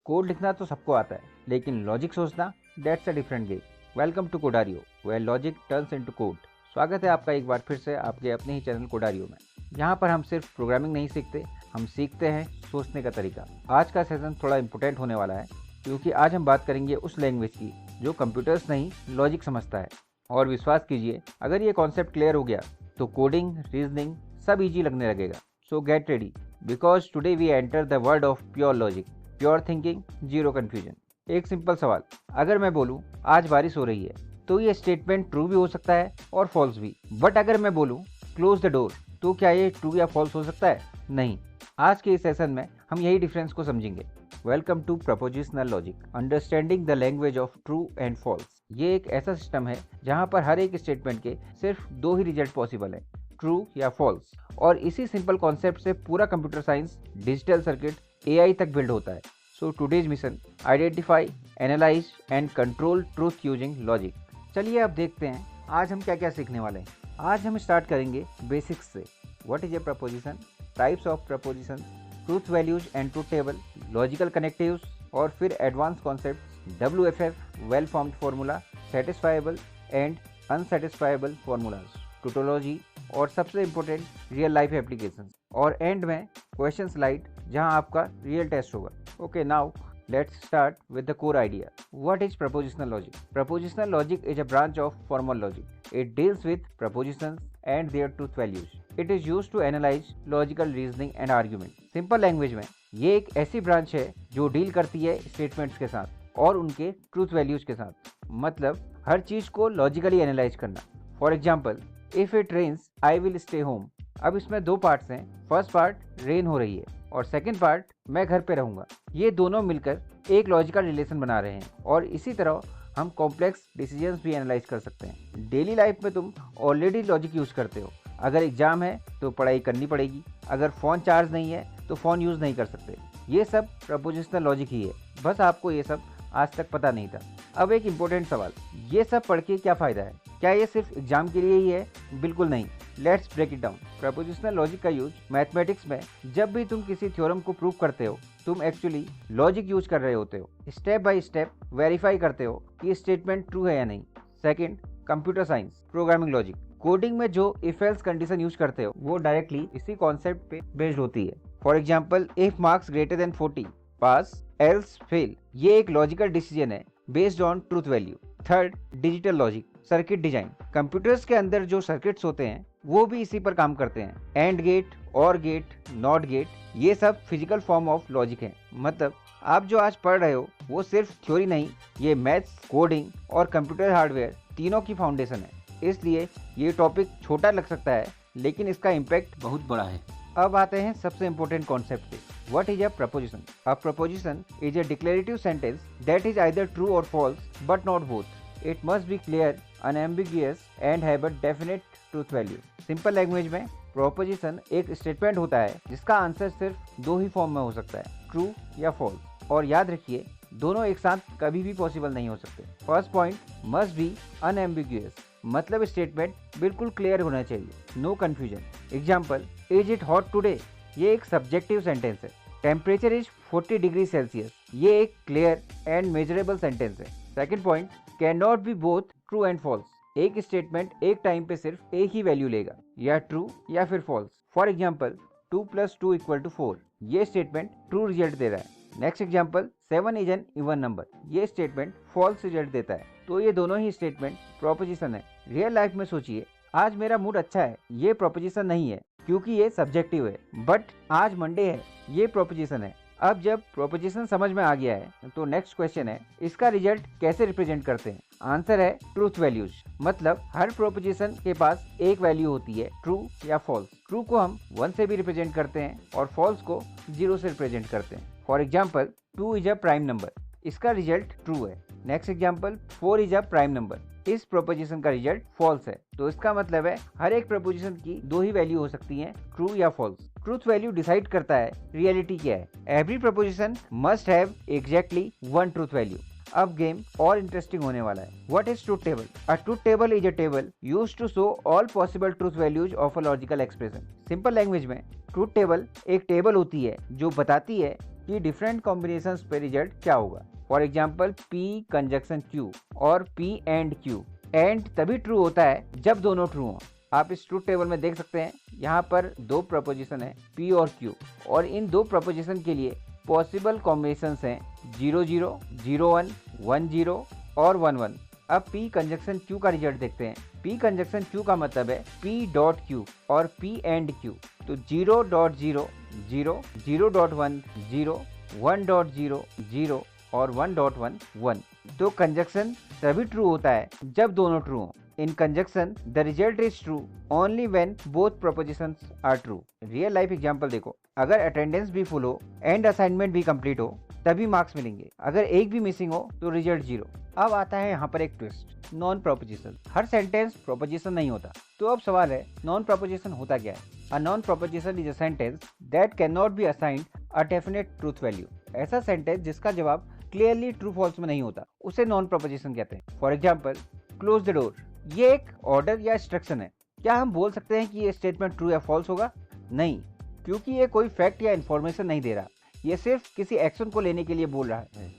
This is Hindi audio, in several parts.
कोड लिखना तो सबको आता है, लेकिन लॉजिक सोचना that's a different game. Welcome to Codario, where logic turns into code. स्वागत है आपका एक बार फिर से आपके अपने ही चैनल कोडारियो में। यहाँ पर हम सिर्फ प्रोग्रामिंग नहीं सीखते, हम सीखते हैं सोचने का तरीका। आज का सेशन थोड़ा इंपॉर्टेंट होने वाला है, क्योंकि आज हम बात करेंगे उस लैंग्वेज की जो कंप्यूटर्स नहीं लॉजिक समझता है। और विश्वास कीजिए, अगर ये कॉन्सेप्ट क्लियर हो गया तो कोडिंग, रीजनिंग सब इजी लगने लगेगा। So get ready, because today we enter the world of pure logic, pure thinking, zero confusion. एक सिंपल सवाल, अगर मैं बोलूं आज बारिश हो रही है, तो ये स्टेटमेंट ट्रू भी हो सकता है और फॉल्स भी। बट अगर मैं बोलूं क्लोज द डोर, तो क्या ये ट्रू या फॉल्स हो सकता है? नहीं। आज के इस सेशन में हम यही डिफरेंस को समझेंगे। Welcome to propositional logic, understanding the language of true and false. ये एक ऐसा सिस्टम है जहां पर हर एक स्टेटमेंट के सिर्फ दो ही रिजल्ट पॉसिबल है, ट्रू या फॉल्स। और इसी सिंपल कॉन्सेप्ट से पूरा computer science, digital circuit, AI तक बिल्ड होता है। So today's mission, identify, analyse and control truth using logic. चलिए अब देखते हैं आज हम क्या क्या सीखने वाले हैं। आज हम स्टार्ट करेंगे बेसिक्स से। What is a proposition, types of proposition, truth values and truth table, logical connectives, और फिर advance concept WFF, well formed formula, satisfiable and unsatisfiable formulas, tautology, और सबसे इंपॉर्टेंट रियल लाइफ एप्लीकेशंस, और एंड में क्वेश्चन स्लाइड जहां आपका रियल टेस्ट होगा। Okay, now let's start with the core idea. What is propositional logic? Propositional logic is a branch of formal logic. It deals with propositions and their truth values. It is used to analyze logical reasoning and argument. Simple language में ये एक ऐसी ब्रांच है जो डील करती है स्टेटमेंट्स के साथ और उनके ट्रूथ वैल्यूज के साथ। मतलब हर चीज को लॉजिकली एनालाइज करना। For example, if it rains I will stay home. अब इसमें दो पार्ट्स हैं। फर्स्ट पार्ट रेन हो रही है और सेकंड पार्ट मैं घर पे रहूंगा। ये दोनों मिलकर एक लॉजिकल रिलेशन बना रहे हैं। और इसी तरह हम कॉम्प्लेक्स डिसीजंस भी एनालाइज कर सकते हैं। डेली लाइफ में तुम ऑलरेडी लॉजिक यूज करते हो। अगर एग्जाम है तो पढ़ाई करनी पड़ेगी, अगर फ़ोन चार्ज नहीं है तो फ़ोन यूज़ नहीं कर सकते। ये सब प्रपोजिशनल लॉजिक ही है, बस आपको ये सब आज तक पता नहीं था। अब एक इम्पोर्टेंट सवाल, ये सब पढ़ के क्या फ़ायदा है? क्या ये सिर्फ एग्जाम के लिए ही है? बिल्कुल नहीं। Let's break it down. Propositional logic का यूज मैथमेटिक्स में जब भी तुम किसी थ्योरम को प्रूव करते हो, तुम एक्चुअली लॉजिक यूज कर रहे होते हो। स्टेप बाय स्टेप वेरीफाई करते हो कि स्टेटमेंट ट्रू है या नहीं। Second, computer science, programming logic. Coding में जो इफ एल्स कंडीशन यूज करते हो वो डायरेक्टली इसी कॉन्सेप्ट पे बेस्ड होती है। For example, if marks greater than 40 pass, else fail. ये एक लॉजिकल डिसीजन है based on truth value. Third, digital logic, circuit design. Computers के अंदर जो सर्किट्स होते हैं वो भी इसी पर काम करते हैं। एंड गेट, और गेट, नॉट गेट, ये सब फिजिकल फॉर्म ऑफ लॉजिक है। मतलब आप जो आज पढ़ रहे हो वो सिर्फ थ्योरी नहीं, ये मैथ्स, कोडिंग और कंप्यूटर हार्डवेयर तीनों की फाउंडेशन है। इसलिए ये टॉपिक छोटा लग सकता है, लेकिन इसका इम्पैक्ट बहुत बड़ा है। अब आते हैं सबसे इम्पोर्टेंट कॉन्सेप्ट पे। What is a proposition? A proposition is a declarative sentence that is either true or false, but not both. It must be clear, unambiguous, and have a definite truth value. Simple language में proposition एक स्टेटमेंट होता है जिसका आंसर सिर्फ दो ही फॉर्म में हो सकता है, ट्रू या फॉल्स। और याद रखिए, दोनों एक साथ कभी भी पॉसिबल नहीं हो सकते। First point, must be unambiguous, मतलब स्टेटमेंट बिल्कुल क्लियर होना चाहिए, no confusion. Example, is it hot today, ये एक सब्जेक्टिव सेंटेंस है। टेम्परेचर इज 40 डिग्री सेल्सियस, ये एक क्लियर एंड मेजरेबल सेंटेंस है। Second point, can not be both true and false, एक स्टेटमेंट एक टाइम पे सिर्फ एक ही वैल्यू लेगा, या ट्रू या फिर फॉल्स। फॉर एग्जाम्पल, 2 + 2 = 4, ये स्टेटमेंट ट्रू रिजल्ट दे रहा है। Next example, 7 is an even number, ये स्टेटमेंट फॉल्स रिजल्ट देता है। तो ये दोनों ही स्टेटमेंट प्रोपोजिशन है। रियल लाइफ में सोचिए, आज मेरा मूड अच्छा है, ये प्रोपोजिशन नहीं है क्योंकि ये सब्जेक्टिव है। बट आज मंडे है, ये प्रोपोजिशन है। अब जब प्रोपोजिशन समझ में आ गया है तो नेक्स्ट क्वेश्चन है, इसका रिजल्ट कैसे रिप्रेजेंट करते हैं? आंसर है ट्रूथ वैल्यूज। मतलब हर प्रोपोजिशन के पास एक वैल्यू होती है, ट्रू या फॉल्स। ट्रू को हम 1 से भी रिप्रेजेंट करते हैं और फॉल्स को 0 से रिप्रेजेंट करते हैं। For example, 2 is a prime number, इसका रिजल्ट ट्रू है। Next example, 4 is a prime number, इस प्रोपोजिशन का रिजल्ट फॉल्स है। तो इसका मतलब है हर एक प्रोपोजिशन की दो ही वैल्यू हो सकती हैं, ट्रू या फॉल्स। ट्रूथ वैल्यू डिसाइड करता है रियलिटी क्या है। Every proposition must have exactly 1 truth value. अब गेम और इंटरेस्टिंग होने वाला है। What is truth table? A truth table is a table used to show all possible truth values of a logical expression. Simple language में ट्रूथ टेबल एक टेबल होती है जो बताती है कि डिफरेंट कॉम्बिनेशंस पे रिजल्ट क्या होगा। For example P conjunction Q और P एंड Q। एंड तभी ट्रू होता है जब दोनों ट्रू हों। आप इस ट्रूथ टेबल में देख सकते हैं, यहाँ पर दो प्रपोजिशन है P और Q, और इन दो प्रपोजिशन के लिए पॉसिबल कॉम्बिनेशंस हैं 0 0, 0 1, 1 0 और 1 1। अब P कंजक्शन Q का रिजल्ट देखते हैं। P कंजक्शन Q का मतलब है P डॉट Q और P एंड Q। तो 0.0 0, 0.1 0, 1.0 0 और 1.1 1। तो कंजक्शन तभी ट्रू होता है जब दोनों ट्रू हों। In conjunction the result is true only when both propositions are true. Real life example देखो, अगर अटेंडेंस भी फुल हो एंड असाइनमेंट भी कंप्लीट हो तभी मार्क्स मिलेंगे। अगर एक भी मिसिंग हो तो रिजल्ट 0। अब आता है यहाँ पर एक ट्विस्ट, नॉन प्रोपोजिशन। हर सेंटेंस प्रोपोजिशन नहीं होता। तो अब सवाल है, नॉन प्रोपोजिशन होता क्या है? A non proposition is a sentence that can not be assigned a definite truth value. ऐसा सेंटेंस जिसका जवाब क्लियरली ट्रू फॉल्स में नहीं होता, उसे नॉन प्रोपोजिशन कहते हैं। For example, close the door. ये एक ऑर्डर या इंस्ट्रक्शन है। क्या हम बोल सकते हैं कि ये स्टेटमेंट ट्रू या फॉल्स होगा? नहीं, क्योंकि ये कोई फैक्ट या इन्फॉर्मेशन नहीं दे रहा। ये सिर्फ किसी एक्शन को लेने के लिए बोल रहा है।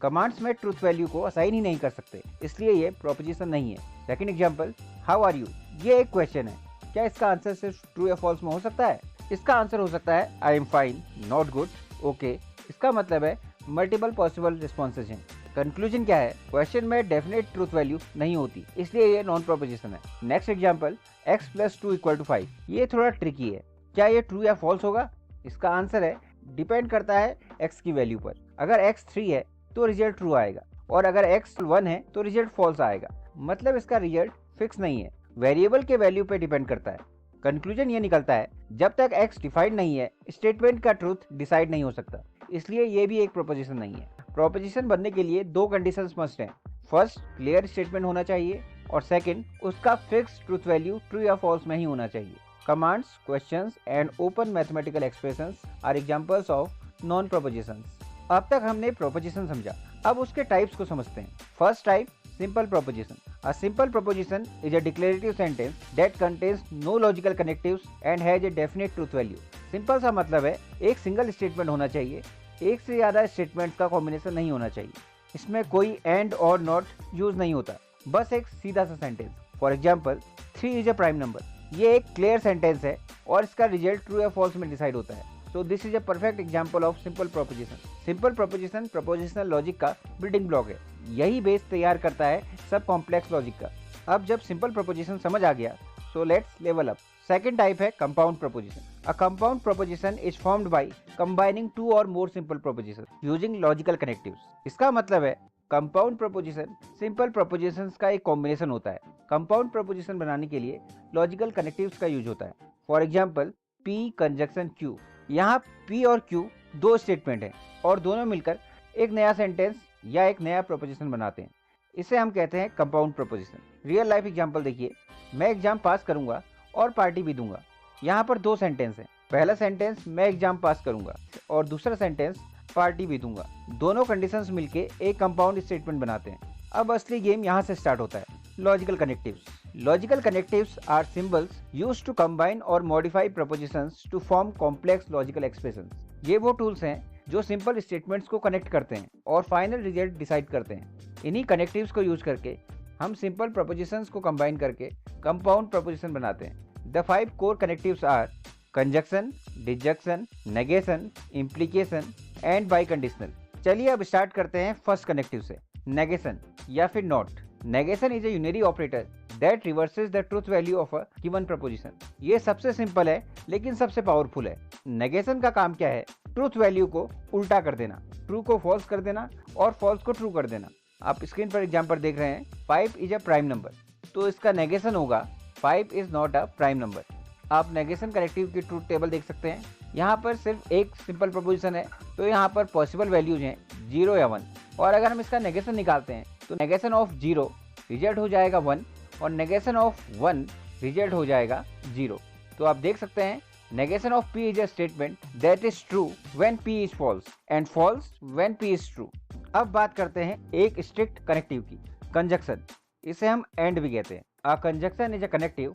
कमांड्स में ट्रूथ वैल्यू को असाइन ही नहीं कर सकते, इसलिए ये प्रोपोजिशन नहीं है। Second example, how are you. ये एक क्वेश्चन है। क्या इसका आंसर सिर्फ ट्रू या फॉल्स में हो सकता है? इसका आंसर हो सकता है I am fine, not good, okay. इसका मतलब है मल्टीपल पॉसिबल रिस्पॉन्सेज हैं। कंक्लूजन क्या है? क्वेश्चन में डेफिनेट ट्रूथ वैल्यू नहीं होती, इसलिए ये नॉन प्रोपोजिशन है। Next example, x + 2 = 5। ये थोड़ा ट्रिकी है। क्या ये ट्रू या फॉल्स होगा? इसका आंसर है डिपेंड करता है x की वैल्यू पर। अगर x 3 है तो रिजल्ट ट्रू आएगा, और अगर x 1 है तो रिजल्ट फॉल्स आएगा। मतलब इसका रिजल्ट फिक्स नहीं है, वेरिएबल के वैल्यू पे डिपेंड करता है। कंक्लूजन ये निकलता है, जब तक x डिफाइंड नहीं है स्टेटमेंट का ट्रूथ डिसाइड नहीं हो सकता, इसलिए ये भी एक प्रोपोजिशन नहीं है। प्रोपोजिशन बनने के लिए दो कंडीशंस मस्ट हैं। फर्स्ट, क्लियर स्टेटमेंट होना चाहिए, और सेकंड, उसका फिक्स ट्रूथ वैल्यू ट्रू या फॉल्स में ही होना चाहिए। Commands, questions and open mathematical expressions are examples of non propositions. अब तक हमने प्रोपोजिशन समझा, अब उसके टाइप्स को समझते हैं। First type, simple proposition. A simple proposition is a declarative sentence that contains no logical connectives and has a definite truth value. Simple सा मतलब है एक सिंगल स्टेटमेंट होना चाहिए, एक से ज़्यादा स्टेटमेंट का कॉम्बिनेशन नहीं होना चाहिए। इसमें कोई एंड और नॉट यूज नहीं होता, बस एक सीधा सा sentence. For example, 3 is a prime number. ये एक क्लियर सेंटेंस है और इसका रिजल्ट ट्रू या फॉल्स में डिसाइड होता है। So this is a perfect example of simple proposition. Simple proposition propositional logic का बिल्डिंग ब्लॉक है। यही बेस तैयार करता है सब कॉम्प्लेक्स लॉजिक का। अब जब सिंपल प्रोपोजिशन समझ आ गया, so let's level up. Second type है compound proposition. A compound proposition is formed by combining 2 or more simple proposition using logical connectives. इसका मतलब है कंपाउंड प्रोपोजिशन सिंपल प्रोपोजिशंस का एक कॉम्बिनेशन होता है। कंपाउंड प्रोपोजिशन बनाने के लिए लॉजिकल कनेक्टिव्स का यूज होता है। For example, P conjunction Q। यहाँ P और Q दो स्टेटमेंट हैं और दोनों मिलकर एक नया सेंटेंस या एक नया प्रोपोजिशन बनाते हैं। इसे हम कहते हैं compound proposition. Real life example देखिए, मैं एग्जाम पास करूंगा और पार्टी भी दूंगा। यहाँ पर दो सेंटेंस हैं। पहला सेंटेंस मैं एग्जाम पास करूंगा और दूसरा सेंटेंस पार्टी भी दूंगा। दोनों कंडीशंस मिलके एक कंपाउंड स्टेटमेंट बनाते हैं। अब असली गेम यहाँ से स्टार्ट होता है, logical connectives. Logical connectives are symbols used to combine or modify prepositions to form complex logical expressions. ये वो टूल्स हैं जो सिंपल स्टेटमेंट्स को कनेक्ट करते हैं और फाइनल रिजल्ट डिसाइड करते हैं। इन्हीं कनेक्टिव्स को यूज करके हम सिंपल प्रपोजिशंस को कंबाइन करके कंपाउंड प्रपोजिशन बनाते हैं। The 5 core connectives are conjunction, disjunction, negation, implication and biconditional. चलिए अब स्टार्ट करते हैं फर्स्ट कनेक्टिव से, नेगेशन या फिर not. Negation is a unary operator that reverses the truth value of a given proposition. ये सबसे सिंपल है लेकिन सबसे पावरफुल है। नेगेशन का काम क्या है? ट्रूथ वैल्यू को उल्टा कर देना, ट्रू को फॉल्स कर देना और फॉल्स को ट्रू कर देना। आप स्क्रीन पर एग्जांपल देख रहे हैं, 5 इज अ प्राइम नंबर, तो इसका नेगेशन होगा 5 is not a prime number. आप नेगेशन कनेक्टिव की ट्रूथ टेबल देख सकते हैं। यहाँ पर सिर्फ एक सिंपल प्रोपोजिशन है, तो यहाँ पर पॉसिबल वैल्यूज हैं 0 या 1, और अगर हम इसका नेगेशन निकालते हैं तो नेगेशन ऑफ 0 रिजल्ट हो जाएगा 1 और नेगेशन ऑफ 1 रिजल्ट हो जाएगा 0। तो आप देख सकते हैं, negation of P is a statement that is true when P is false and false when P is true. अब बात करते हैं एक स्ट्रिक्ट कनेक्टिव की, कंजक्शन। इसे हम एंड भी कहते हैं। A conjunction is a connective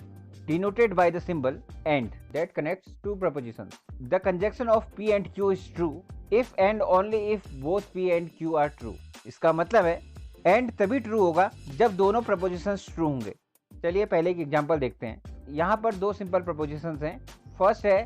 denoted by the symbol and that connects two propositions. The conjunction of P and Q is true if and only if both P and Q R true. इसका मतलब है एंड तभी ट्रू होगा जब दोनों प्रपोजिशंस ट्रू होंगे। चलिए पहले एक एग्जांपल देखते हैं। यहाँ पर दो सिंपल प्रपोजिशंस हैं। फर्स्ट है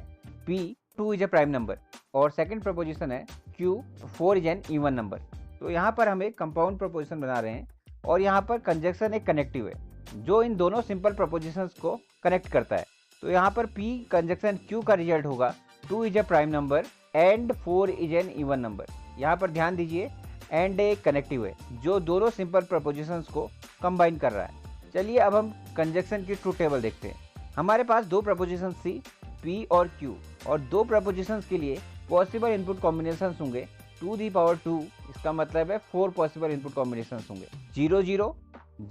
p 2 is a prime number और सेकंड प्रपोजिशन है q 4 is an even number. तो यहाँ पर हम एक कंपाउंड प्रपोजिशन बना रहे हैं और यहाँ पर कंजक्शन एक कनेक्टिव है जो इन दोनों सिंपल प्रपोजिशंस को कनेक्ट करता है। तो यहाँ पर p कंजक्शन q का रिजल्ट होगा 2 is a prime number and 4 is an even number. यहाँ पर ध्यान दीजिए एंड एक कनेक्टिव है जो दोनों सिंपल प्रपोजिशंस को कंबाइन कर रहा है। चलिए अब हम कंजक्शन की ट्रू टेबल देखते हैं। हमारे पास दो प्रपोजिशंस थी p और q और दो प्रपोजिशंस के लिए पॉसिबल इनपुट कॉम्बिनेशंस होंगे 2 दी पावर 2। इसका मतलब है 4 पॉसिबल इनपुट कॉम्बिनेशंस होंगे 0 0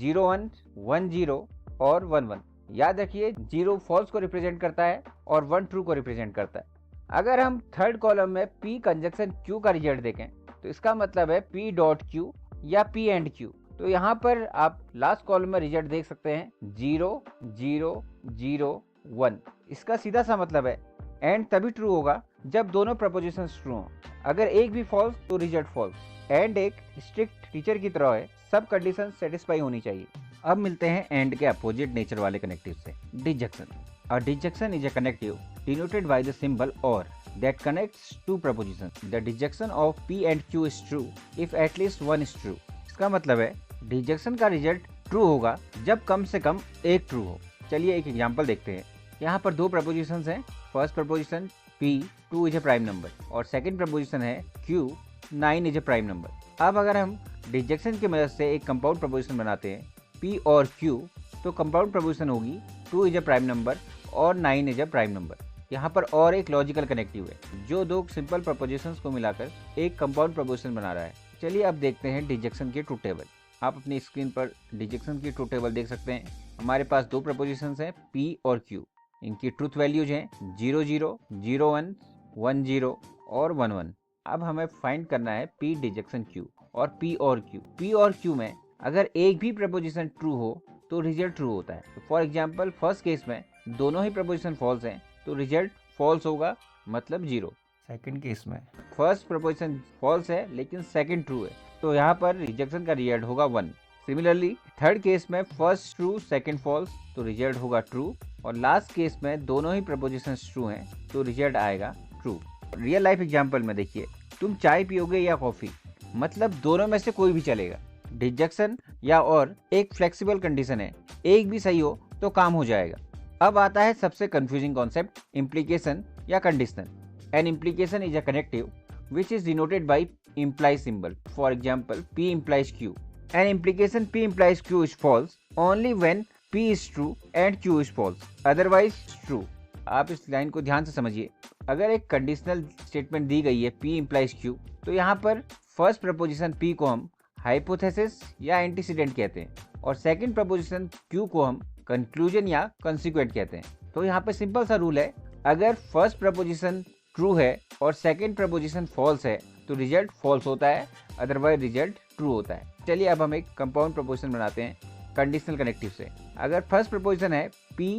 0 1 1 0 और 1 1। याद रखिए 0 फॉल्स को रिप्रेजेंट करता है और 1 ट्रू को रिप्रेजेंट करता है। अगर हम थर्ड कॉलम में p कंजक्शन q का रिजल्ट देखें तो इसका मतलब है p डॉट q या p एंड q। तो यहाँ पर आप लास्ट कॉलम में रिजल्ट देख सकते हैं 0 0 0 1। इसका सीधा सा मतलब है एंड तभी ट्रू होगा जब दोनों प्रपोजिशंस ट्रू हों। अगर एक भी फॉल्स तो रिजल्ट फॉल्स। एंड एक स्ट्रिक्ट टीचर की तरह है, सब कंडीशन सेटिस्फाई होनी चाहिए। अब मिलते हैं एंड के अपोजिट नेचर वाले कनेक्टिव से, disjunction. A disjunction is a connective denoted by the symbol or that connects two propositions. The disjunction of p and q is true if at least one is true. इसका मतलब है डिजक्शन का रिजल्ट ट्रू होगा जब कम से कम एक ट्रू हो। चलिए एक एग्जांपल देखते हैं। यहाँ पर दो प्रपोजिशंस हैं। First preposition p 2 is a prime number और सेकंड प्रपोजिशन है q 9 is a prime number. अब अगर हम डिजक्शन की मदद से एक कंपाउंड प्रपोजिशन बनाते हैं p और q, तो कंपाउंड प्रपोजिशन होगी 2 इज अ प्राइम नंबर और 9 इज अ प्राइम नंबर। यहाँ पर और एक लॉजिकल कनेक्टिव है जो दो सिंपल प्रपोजिशंस को मिलाकर एक कंपाउंड प्रपोजिशन बना रहा है। चलिए अब देखते हैं डिजक्शन की ट्रू टेबल। आप अपनी स्क्रीन पर डिजक्शन की ट्रू टेबल देख सकते हैं। हमारे पास दो प्रपोजिशंस हैं p और q। इनकी ट्रूथ वैल्यूज हैं 0 0 0 1 1 0 और 1 1। अब हमें फाइंड करना है p डिजक्शन q और p और q। p और q में अगर एक भी प्रपोजिशन ट्रू हो तो रिजल्ट ट्रू होता है। फॉर एग्जाम्पल फर्स्ट केस में दोनों ही प्रपोजिशन फॉल्स हैं तो रिजल्ट फॉल्स होगा, मतलब 0। सेकंड केस में फर्स्ट प्रपोजिशन फॉल्स है लेकिन सेकंड ट्रू है तो यहाँ पर रिजेक्शन का रिजल्ट होगा 1। सिमिलरली थर्ड केस में फर्स्ट ट्रू सेकंड फॉल्स तो रिजल्ट होगा ट्रू और लास्ट केस में दोनों ही प्रपोजिशन ट्रू हैं तो रिजल्ट आएगा ट्रू। रियल लाइफ एग्जांपल में देखिए, तुम चाय पियोगे या कॉफी, मतलब दोनों में से कोई भी चलेगा। डिजक्शन या और एक फ्लेक्सिबल कंडीशन है, एक भी सही हो तो काम हो जाएगा। अब आता है सबसे कंफ्यूजिंग कॉन्सेप्ट, इम्प्लीकेशन या conditional. An implication is a connective which is denoted by imply symbol. For example, P implies Q. An implication P implies Q is false only when P is true and Q is false. Otherwise true. आप इस लाइन को ध्यान से समझिए। अगर एक कंडीशनल स्टेटमेंट दी गई है P implies Q, तो यहाँ पर फर्स्ट प्रपोजिशन P को हम हाइपोथेसिस या एंटीसीडेंट कहते हैं और सेकंड प्रपोजिशन Q को हम कंक्लूजन या कंसिक्वेंट कहते हैं। तो यहाँ पे सिंपल सा रूल है, अगर फर्स्ट प्रपोजिशन ट्रू है और सेकंड प्रपोजिशन फॉल्स है तो रिजल्ट फॉल्स होता है, अदरवाइज रिजल्ट ट्रू होता है। चलिए अब हम एक कंपाउंड प्रपोजिशन बनाते हैं कंडीशनल कनेक्टिव से। अगर फर्स्ट प्रपोजिशन है P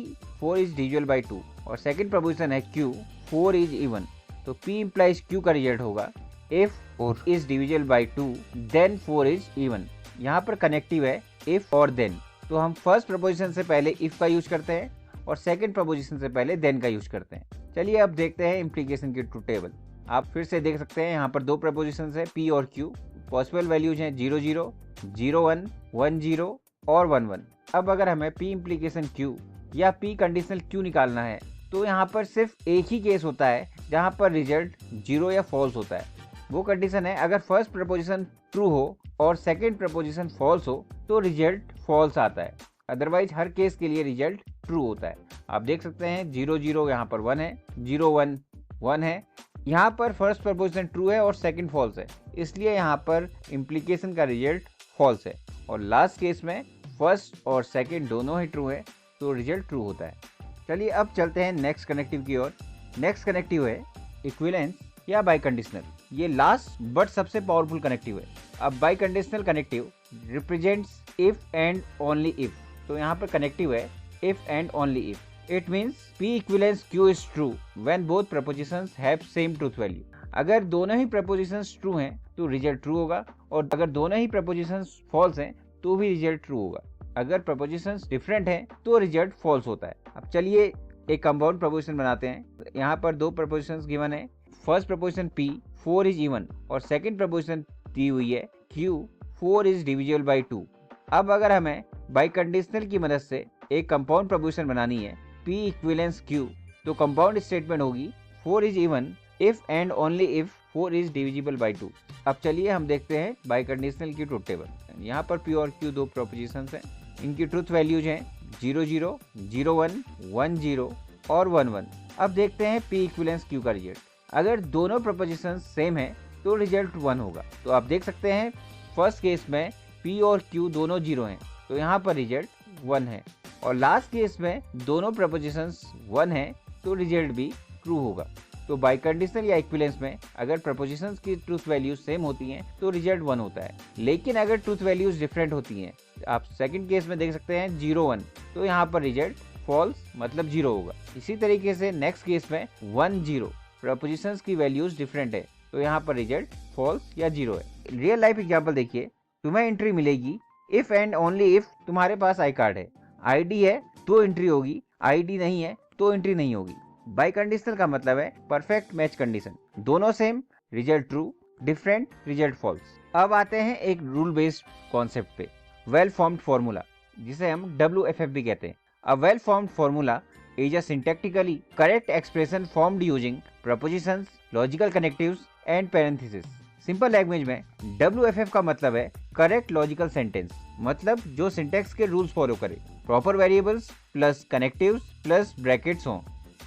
4 इज डिविजिबल बाई 2 और सेकंड प्रपोजिशन है Q 4 इज इवन, तो P इम्प्लाइज Q का रिजल्ट होगा if 4 is divisible by 2 then 4 is even। यहाँ पर कनेक्टिव है if और then, तो हम फर्स्ट प्रपोजिशन से पहले if का यूज करते हैं और सेकंड प्रपोजिशन से पहले then का यूज करते हैं। चलिए अब देखते हैं इम्प्लीकेशन की ट्रू टेबल। आप फिर से देख सकते हैं यहाँ पर दो प्रपोजिशन है P और Q। पॉसिबल वैल्यूज हैं 0 0 0 1 1 0 और 1 1। अब अगर हमें P इम्प्लीकेशन Q या P कंडीशनल Q निकालना है तो यहाँ पर सिर्फ एक ही केस होता है जहाँ पर रिजल्ट 0 या फॉल्स होता है। वो कंडीशन है अगर फर्स्ट प्रपोजिशन ट्रू हो और सेकंड प्रपोजिशन फॉल्स हो तो रिजल्ट फॉल्स आता है, अदरवाइज हर केस के लिए रिजल्ट ट्रू होता है। आप देख सकते हैं 0 0 यहाँ पर 1 है, 0 1 1 है। यहाँ पर फर्स्ट प्रपोजिशन ट्रू है और सेकंड फॉल्स है, इसलिए यहाँ पर इम्प्लीकेशन का रिजल्ट फॉल्स है। और लास्ट केस में फर्स्ट और सेकंड दोनों ही ट्रू है तो रिजल्ट ट्रू होता है। चलिए अब चलते हैं नेक्स्ट कनेक्टिव की ओर। नेक्स्ट कनेक्टिव है इक्विवेलेंस या बाई कंडीशनल। ये लास्ट बट सबसे पावरफुल कनेक्टिव है। अब by conditional connective represents if and only if. तो यहाँ पर कनेक्टिव है if and only if. It means P equivalence Q is true when both propositions have same truth value. अगर दोनों ही प्रपोजिशंस ट्रू हैं तो रिजल्ट ट्रू होगा, और अगर दोनों ही प्रपोजिशंस फॉल्स हैं तो भी रिजल्ट ट्रू होगा। अगर प्रपोजिशंस डिफरेंट हैं तो रिजल्ट फॉल्स होता है। अब चलिए एक कंपाउंड प्रपोजिशन बनाते हैं। यहाँ पर दो प्रपोजिशंस गिवन है। First preposition P 4 is even, और सेकंड प्रपोजिशन दी हुई है Q 4 इज डिविजिबल बाई 2। अब अगर हमें बाई कंडीशनल की मदद से एक कंपाउंड प्रपोजिशन बनानी है P इक्विवेलेंस Q, तो कंपाउंड स्टेटमेंट होगी 4 is even if and only if 4 is divisible by 2। अब चलिए हम देखते हैं बाई कंडीशनल की ट्रुथ टेबल। यहाँ पर P और Q दो प्रपोजिशंस हैं। इनकी ट्रुथ वैल्यूज हैं 0 0, 0 1, 1 0 और 1 1। अब देखते हैं P इक्विवेलेंस Q का रिजल्ट। अगर दोनों प्रपोजिशन सेम है तो रिजल्ट 1 होगा। तो आप देख सकते हैं फर्स्ट केस में P और Q दोनों 0 हैं, तो यहाँ पर रिजल्ट 1 है। और लास्ट केस में दोनों प्रपोजिशंस 1 हैं तो रिजल्ट भी ट्रू होगा। तो बाई कंडीशनल या इक्विवेलेंस में अगर प्रपोजिशंस की ट्रूथ वैल्यूज सेम होती हैं तो रिजल्ट 1 होता है। लेकिन अगर ट्रूथ वैल्यूज डिफरेंट होती हैं, आप सेकंड केस में देख सकते हैं 0 1, तो यहाँ पर रिजल्ट फॉल्स मतलब 0 होगा। इसी तरीके से नेक्स्ट केस में 1 0, प्रपोजिशंस की वैल्यूज डिफरेंट है तो यहाँ पर रिजल्ट फॉल्स या 0 है। रियल लाइफ एग्जांपल देखिए, तुम्हें एंट्री मिलेगी इफ एंड ओनली इफ तुम्हारे पास आई कार्ड है, आईडी है तो एंट्री होगी, आईडी नहीं है तो एंट्री नहीं होगी। बाई कंडीशनल का मतलब है परफेक्ट मैच कंडीशन, दोनों same result true, different result false. अब आते हैं एक रूल बेस्ड कॉन्सेप्ट पे, वेल फॉर्म्ड फॉर्मूला, जिसे हम WFF भी कहते हैं। A well formed formula is a syntactically correct expression formed using propositions, logical connectives and parenthesis. Simple language में WFF का मतलब है करेक्ट लॉजिकल सेंटेंस, मतलब जो सिंटैक्स के रूल्स फॉलो करे, proper variables plus connectives plus brackets हों।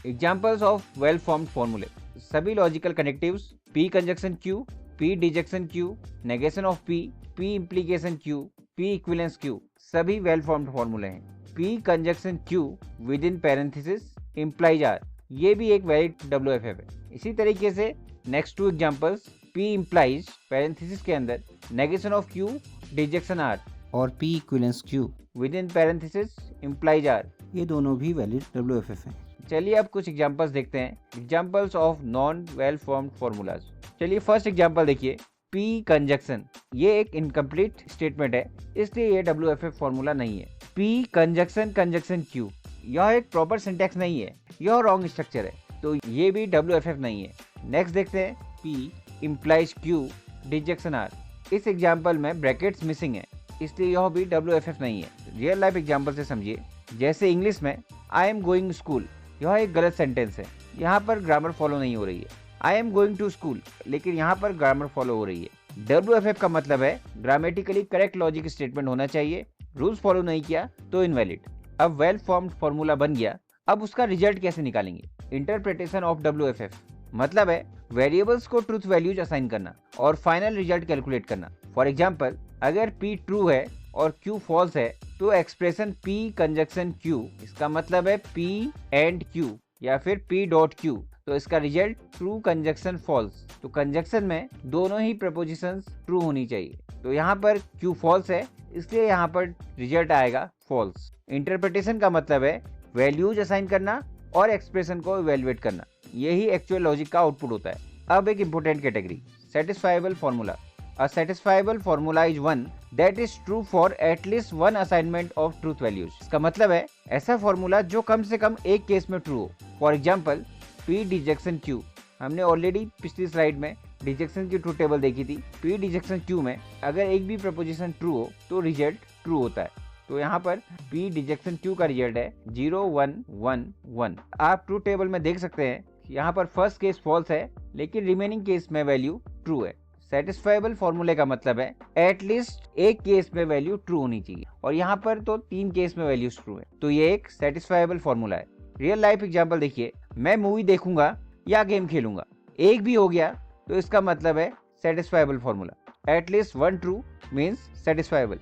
एग्जाम्पल्स ऑफ वेल फॉर्म्ड फॉर्मूले, सभी logical connectives P conjunction Q, P detection Q, negation of P, P implication Q, P equivalence Q, सभी वेल फॉर्म्ड फॉर्मूले हैं। P conjunction Q with in parenthesis implies R, ये भी एक वैलिड WFF है। इसी तरीके से next two examples, P implies parenthesis के अंदर negation of Q detection R, और P equivalence Q with in parenthesis implies R, ये दोनों भी वैलिड WFF हैं। चलिए अब कुछ एग्जांपल्स देखते हैं, examples of non well formed formulas. चलिए फर्स्ट एग्जांपल देखिए, P कंजक्शन, ये एक इनकम्प्लीट स्टेटमेंट है इसलिए ये WFF फॉर्मूला नहीं है। P कंजक्शन कंजक्शन Q, यह एक प्रॉपर सिंटैक्स नहीं है, यह रॉन्ग स्ट्रक्चर है, तो ये भी WFF नहीं है। नेक्स्ट देखते हैं, P implies Q detection R, इस एग्जाम्पल में ब्रैकेट्स मिसिंग है इसलिए यह भी WFF नहीं है। रियल लाइफ एग्जाम्पल से समझिए, जैसे इंग्लिश में आई एम गोइंग स्कूल, यह एक गलत सेंटेंस है, यहाँ पर ग्रामर फॉलो नहीं हो रही है। I am going to school, लेकिन यहाँ पर ग्रामर फॉलो हो रही है। WFF का मतलब है ग्रामेटिकली करेक्ट लॉजिक स्टेटमेंट होना चाहिए, रूल्स फॉलो नहीं किया तो इनवैलिड। अब वेल फॉर्म्ड फॉर्मूला बन गया, अब उसका रिजल्ट कैसे निकालेंगे? इंटरप्रिटेशन ऑफ WFF मतलब है वेरिएबल्स को ट्रूथ वैल्यूज असाइन करना और फाइनल रिजल्ट कैलकुलेट करना। फॉर एग्जाम्पल, अगर P ट्रू है और Q फॉल्स है तो एक्सप्रेशन P कंजक्शन Q, इसका मतलब है P एंड Q या फिर P डॉट Q, तो इसका रिजल्ट ट्रू कंजक्शन फॉल्स। तो कंजक्शन में दोनों ही प्रपोजिशंस ट्रू होनी चाहिए, तो यहाँ पर Q फॉल्स है इसलिए यहाँ पर रिजल्ट आएगा फॉल्स। इंटरप्रिटेशन का मतलब है वैल्यूज असाइन करना और एक्सप्रेशन को इवेलुएट करना, यही एक्चुअल लॉजिक का आउटपुट होता है। अब एक important category, satisfiable formula. A satisfiable formula is one that is true for at least one assignment of truth values। इसका मतलब है ऐसा फॉर्मूला जो कम से कम एक केस में ट्रू हो। For example, P detection Q, हमने ऑलरेडी पिछली स्लाइड में डिजेक्शन की ट्रूथ टेबल देखी थी। P डिजेक्शन Q में अगर एक भी प्रपोजिशन ट्रू हो तो रिजल्ट ट्रू होता है, तो यहाँ पर P डिजेक्शन Q का रिजल्ट है 0 1 1 1। आप ट्रूथ टेबल में देख सकते हैं यहाँ पर फर्स्ट केस फॉल्स है लेकिन रिमेनिंग केस में वैल्यू ट्रू है। सेटिस्फाइबल फॉर्मूले का मतलब है एटलीस्ट एक केस में वैल्यू ट्रू होनी चाहिए, और यहाँ पर तो 3 केस में वैल्यूज ट्रू है, तो ये एक सेटिस्फाइबल फॉर्मूला है। रियल लाइफ एग्जांपल देखिए, मैं मूवी देखूंगा या गेम खेलूंगा, एक भी हो गया तो इसका मतलब है satisfiable formula. At least one true means satisfiable.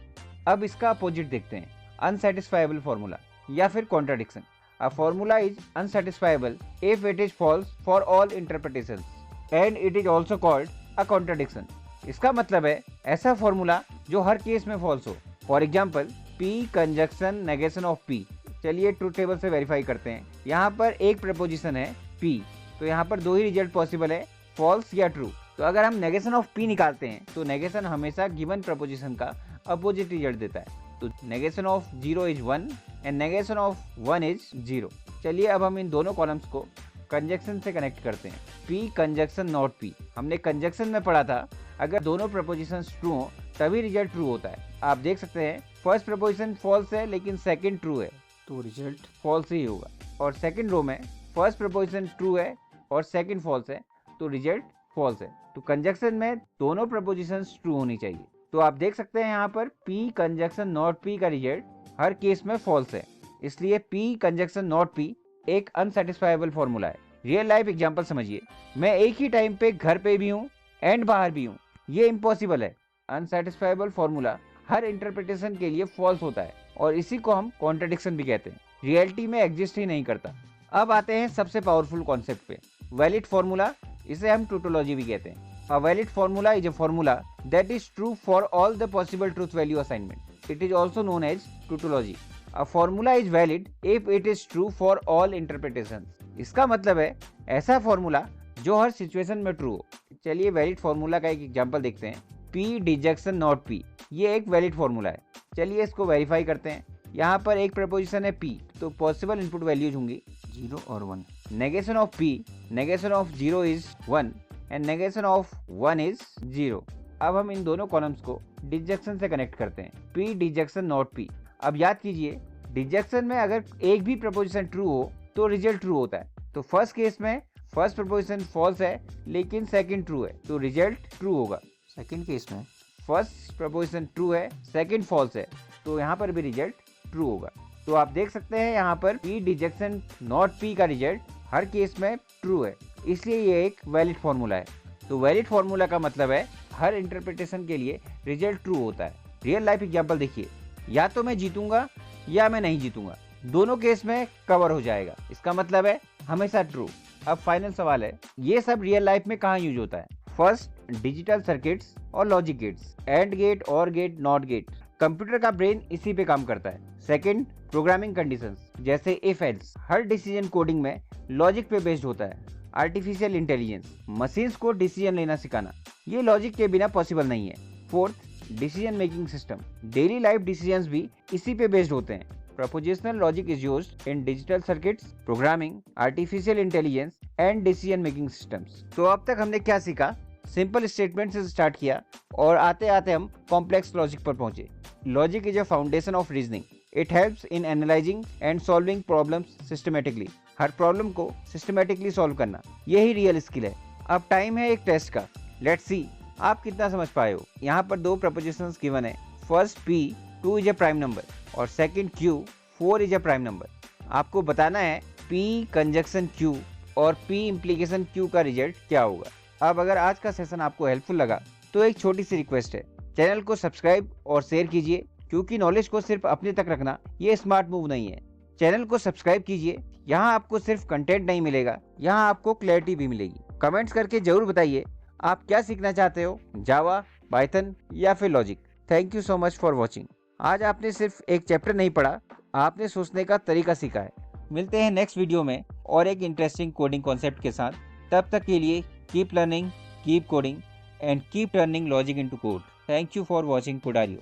अब इसका अपोजिट देखते हैं, अनसेटिस्फाइबल फॉर्मूला या फिर contradiction. A formula is unsatisfiable if it is false for all interpretations and it is also called a contradiction. इसका मतलब है ऐसा फॉर्मूला जो हर केस में फॉल्स हो। For example, P conjunction negation of P, चलिए ट्रूथ टेबल से वेरीफाई करते हैं। यहाँ पर एक प्रपोजिशन है P, तो यहाँ पर दो ही रिजल्ट पॉसिबल है, फॉल्स या ट्रू। तो अगर हम नेगेशन ऑफ P निकालते हैं तो नेगेशन हमेशा गिवन प्रपोजिशन का अपोजिट रिजल्ट देता है। तो negation of 0 is 1 and negation of 1 is 0। चलिए अब हम इन दोनों कॉलम्स को कंजक्शन से कनेक्ट करते हैं। P कंजक्शन नॉट P, हमने कंजक्शन में पढ़ा था अगर दोनों प्रपोजिशंस ट्रू हो तभी रिजल्ट ट्रू होता है। आप देख सकते हैं फर्स्ट प्रपोजिशन फॉल्स है लेकिन सेकंड ट्रू है तो रिजल्ट फॉल्स ही होगा। और सेकंड रो में फर्स्ट प्रपोजिशन ट्रू है और सेकंड फॉल्स है तो रिजल्ट फॉल्स है। तो कंजक्शन में दोनों प्रपोजिशंस ट्रू होनी चाहिए। तो आप देख सकते हैं यहाँ पर P कंजक्शन नॉट P का रिजल्ट हर केस में फॉल्स है, इसलिए P कंजक्शन नॉट P एक अनसेटिस्फाइबल फॉर्मूला है। रियल लाइफ एग्जांपल समझिए, मैं एक ही टाइम पे घर पे भी हूँ एंड बाहर भी हूँ, ये इम्पॉसिबल है। अनसेटिस्फाइबल फॉर्मूला हर इंटरप्रिटेशन के लिए फॉल्स होता है और इसी को हम कॉन्ट्रडिक्शन भी कहते हैं, रियलिटी में एग्जिस्ट ही नहीं करता। अब आते हैं सबसे पावरफुल कॉन्सेप्ट पे, वैलिड फॉर्मूला, इसे हम टोटोलॉजी भी कहते हैं। A valid formula is a formula that is true for all the possible truth value assignment. It is also known as tautology. A formula is valid if it is true for all interpretations. इसका मतलब है ऐसा फॉर्मूला जो हर सिचुएशन में ट्रू हो। चलिए वैलिड फॉर्मूला का एक एग्जांपल देखते हैं। P डिजक्शन नॉट P, ये एक वैलिड फॉर्मूला है। चलिए इसको वेरीफाई करते हैं। यहाँ पर एक प्रपोजिशन है P, तो पॉसिबल इनपुट वैल्यूज होंगी 0 और 1। Negation of P, negation of 0 is 1 and negation of 1 is 0। अब हम इन दोनों कॉलम्स को डिजक्शन से कनेक्ट करते हैं। P disjunction not P। अब याद कीजिए डिजक्शन में अगर एक भी प्रपोजिशन ट्रू हो तो रिजल्ट ट्रू होता है। तो फर्स्ट केस में फर्स्ट प्रपोजिशन फॉल्स है लेकिन सेकंड ट्रू है तो रिजल्ट ट्रू होगा। सेकंड केस में फर्स्ट प्रपोजिशन ट्रू है सेकंड फॉल्स है तो यहाँ पर भी रिजल्ट ट्रू होगा। तो आप देख सकते हैं यहाँ पर P डिजक्शन नॉट P का रिजल्ट हर केस में ट्रू है, इसलिए ये एक वैलिड फॉर्मूला है। तो वैलिड फॉर्मूला का मतलब है हर इंटरप्रिटेशन के लिए रिजल्ट ट्रू होता है। रियल लाइफ एग्जांपल देखिए, या तो मैं जीतूंगा या मैं नहीं जीतूंगा, दोनों केस में कवर हो जाएगा, इसका मतलब है हमेशा ट्रू। अब फाइनल सवाल है, ये सब रियल लाइफ में कहाँ यूज होता है? फर्स्ट डिजिटल सर्किट्स और लॉजिक गेट्स, एंड गेट, और गेट, नॉट गेट, कंप्यूटर का ब्रेन इसी पे काम करता है। सेकंड प्रोग्रामिंग कंडीशंस जैसे if else, her decision coding में लॉजिक पे बेस्ड होता है। आर्टिफिशियल इंटेलिजेंस, मशीन्स को डिसीजन लेना सिखाना, ये लॉजिक के बिना पॉसिबल नहीं है। Fourth decision making system, daily life decisions भी इसी पे बेस्ड होते हैं। Prepositional logic is used in digital circuits, programming, artificial intelligence and decision making systems. तो अब तक हमने क्या सीखा? सिंपल स्टेटमेंट से स्टार्ट किया और आते आते हम कॉम्प्लेक्स लॉजिक पर पहुंचे। Logic is a foundation of reasoning, it helps in analysing and solving problems systematically, her problem को सिस्टमेटिकली सॉल्व करना, यही रियल स्किल है। अब टाइम है एक टेस्ट का, लेट्स सी आप कितना समझ पाए हो। यहाँ पर दो प्रपोजिशंस गिवन है, first P 2 is a prime number और second Q 4 is a prime number. आपको बताना है P कंजक्शन Q और P इम्प्लीकेशन Q का रिजल्ट क्या होगा। अब अगर आज का सेशन आपको हेल्पफुल लगा तो एक छोटी सी रिक्वेस्ट है, चैनल को सब्सक्राइब और शेयर कीजिए, क्योंकि नॉलेज को सिर्फ अपने तक रखना ये स्मार्ट मूव नहीं है। चैनल को सब्सक्राइब कीजिए, यहाँ आपको सिर्फ कंटेंट नहीं मिलेगा, यहाँ आपको क्लैरिटी भी मिलेगी। कमेंट्स करके जरूर बताइए आप क्या सीखना चाहते हो, जावा, पाइथन या फिर logic. Thank you so much for watching. आज आपने सिर्फ एक चैप्टर नहीं पढ़ा, आपने सोचने का तरीका सीखा है। मिलते हैं नेक्स्ट वीडियो में और एक इंटरेस्टिंग कोडिंग कॉन्सेप्ट के साथ। तब तक के लिए keep learning, keep coding and keep turning logic into code. Thank you for watching कोडारियो।